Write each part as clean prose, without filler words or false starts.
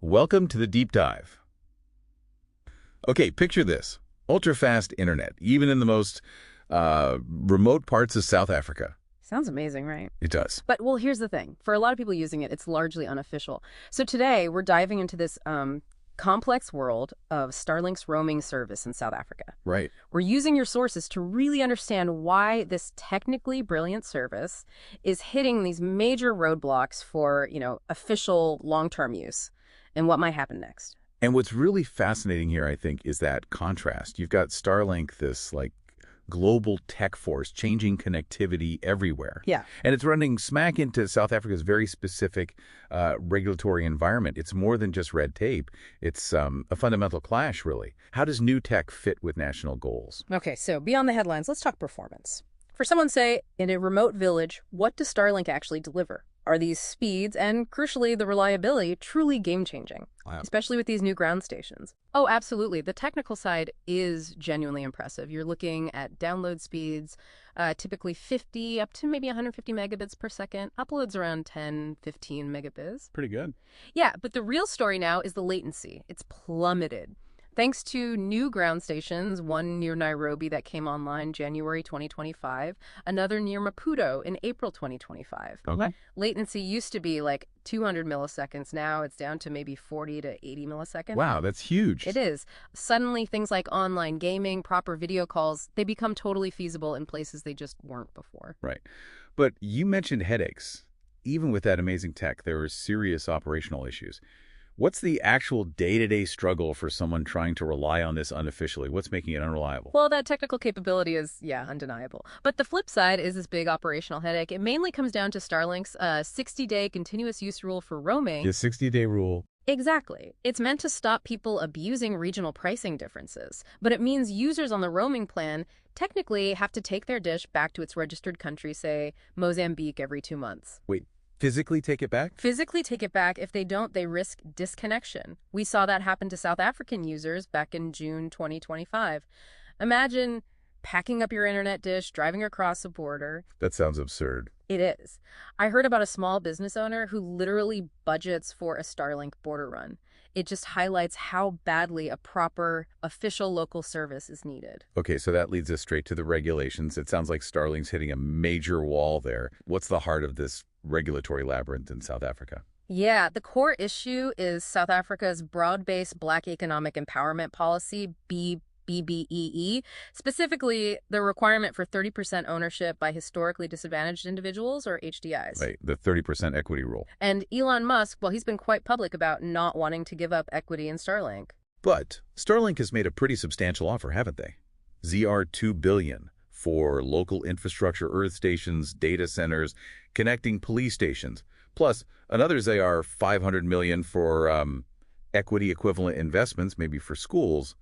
Welcome to the deep dive. Okay, picture this. Ultra-fast internet, even in the most remote parts of South Africa. Sounds amazing, right? It does. But, well, here's the thing. For a lot of people using it, it's largely unofficial. So today, we're diving into this complex world of Starlink's roaming service in South Africa. Right. We're using your sources to really understand why this technically brilliant service is hitting these major roadblocks for, official long-term use and what might happen next. And what's really fascinating here, I think, is that contrast. You've got Starlink, this global tech force, changing connectivity everywhere. Yeah. And it's running smack into South Africa's very specific regulatory environment. It's more than just red tape. It's a fundamental clash, really. How does new tech fit with national goals? Okay, so beyond the headlines, let's talk performance. For someone, say, in a remote village, what does Starlink actually deliver? Are these speeds and, crucially, the reliability truly game-changing, especially with these new ground stations? Oh, absolutely. The technical side is genuinely impressive. You're looking at download speeds, typically 50 up to maybe 150 megabits per second. Uploads around 10, 15 megabits. Pretty good. Yeah, but the real story now is the latency. It's plummeted. Thanks to new ground stations, one near Nairobi that came online January 2025, another near Maputo in April 2025. Okay. Latency used to be like 200 milliseconds. Now it's down to maybe 40 to 80 milliseconds. Wow, that's huge. It is. Suddenly, things like online gaming, proper video calls, they become totally feasible in places they just weren't before. Right. But you mentioned headaches. Even with that amazing tech, there are serious operational issues. What's the actual day-to-day struggle for someone trying to rely on this unofficially? What's making it unreliable? Well, that technical capability is, undeniable. But the flip side is this big operational headache. It mainly comes down to Starlink's 60-day continuous use rule for roaming. The 60-day rule. Exactly. It's meant to stop people abusing regional pricing differences. But it means users on the roaming plan technically have to take their dish back to its registered country, say Mozambique, every 2 months. Wait. Physically take it back? Physically take it back. If they don't, they risk disconnection. We saw that happen to South African users back in June 2025. Imagine packing up your internet dish, driving across a border. That sounds absurd. It is. I heard about a small business owner who literally budgets for a Starlink border run. It just highlights how badly a proper, official local service is needed. Okay, so that leads us straight to the regulations. It sounds like Starlink's hitting a major wall there. What's the heart of this regulatory labyrinth in South Africa? Yeah, the core issue is South Africa's broad-based Black economic empowerment policy, BBEE, specifically the requirement for 30% ownership by historically disadvantaged individuals, or HDIs. Right, the 30% equity rule. And Elon Musk, well, he's been quite public about not wanting to give up equity in Starlink. But Starlink has made a pretty substantial offer, haven't they? ZR $2 billion for local infrastructure, earth stations, data centers, connecting police stations, plus another ZR $500 million for equity equivalent investments, maybe for schools.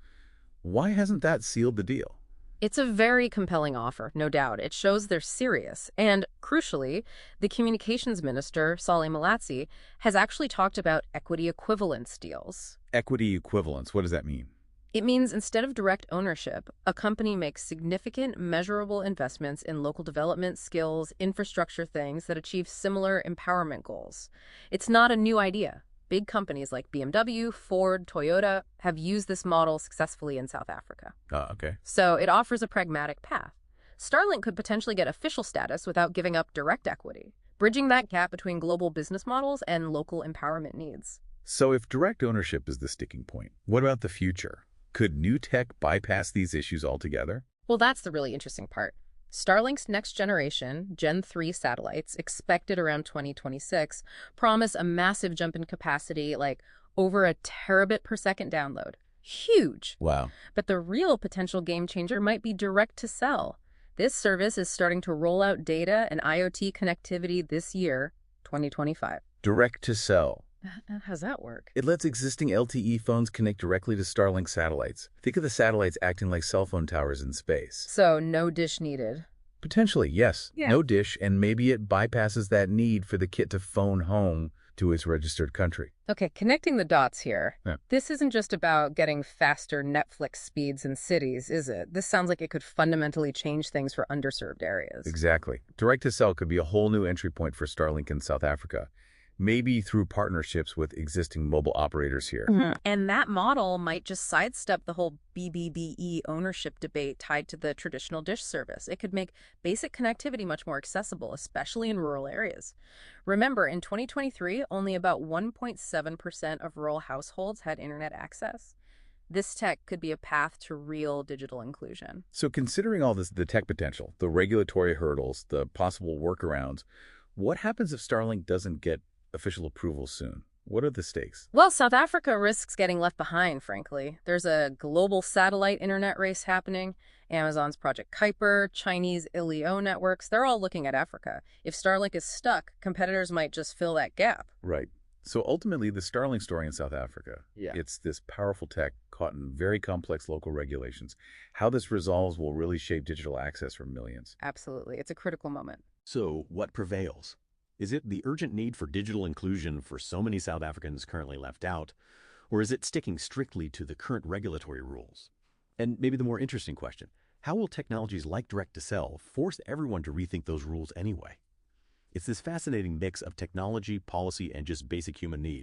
Why hasn't that sealed the deal? It's a very compelling offer, no doubt. It shows they're serious. And crucially, the communications minister, Saleh Malatsi, has actually talked about equity equivalence deals. Equity equivalence, what does that mean? It means instead of direct ownership, a company makes significant, measurable investments in local development, skills, infrastructure things that achieve similar empowerment goals. It's not a new idea. Big companies like BMW, Ford, Toyota have used this model successfully in South Africa. Okay. So it offers a pragmatic path. Starlink could potentially get official status without giving up direct equity, bridging that gap between global business models and local empowerment needs. So if direct ownership is the sticking point, what about the future? Could new tech bypass these issues altogether? Well, that's the really interesting part. Starlink's next generation, Gen 3 satellites, expected around 2026, promise a massive jump in capacity, like over a terabit per second download. Huge! Wow. But the real potential game changer might be direct to cell. This service is starting to roll out data and IoT connectivity this year, 2025. Direct to cell. How's that work? It lets existing LTE phones connect directly to Starlink satellites. Think of the satellites acting like cell phone towers in space. So no dish needed. Potentially, yes. Yeah. No dish, and maybe it bypasses that need for the kit to phone home to its registered country. Okay, connecting the dots here. Yeah. This isn't just about getting faster Netflix speeds in cities, is it? This sounds like it could fundamentally change things for underserved areas. Exactly. Direct to cell could be a whole new entry point for Starlink in South Africa. maybe through partnerships with existing mobile operators here. And that model might just sidestep the whole BBBE ownership debate tied to the traditional dish service. It could make basic connectivity much more accessible, especially in rural areas. Remember, in 2023, only about 1.7% of rural households had internet access. This tech could be a path to real digital inclusion. So considering all this, the tech potential, the regulatory hurdles, the possible workarounds, what happens if Starlink doesn't get official approval soon? What are the stakes? Well, South Africa risks getting left behind, frankly. There's a global satellite internet race happening. Amazon's Project Kuiper, Chinese ILEO networks, they're all looking at Africa. If Starlink is stuck, competitors might just fill that gap. Right. So ultimately, the Starlink story in South Africa, it's this powerful tech caught in very complex local regulations. How this resolves will really shape digital access for millions. Absolutely. It's a critical moment. So what prevails? Is it the urgent need for digital inclusion for so many South Africans currently left out, or is it sticking strictly to the current regulatory rules? And maybe the more interesting question, how will technologies like direct-to-cell force everyone to rethink those rules anyway? It's this fascinating mix of technology, policy, and just basic human need.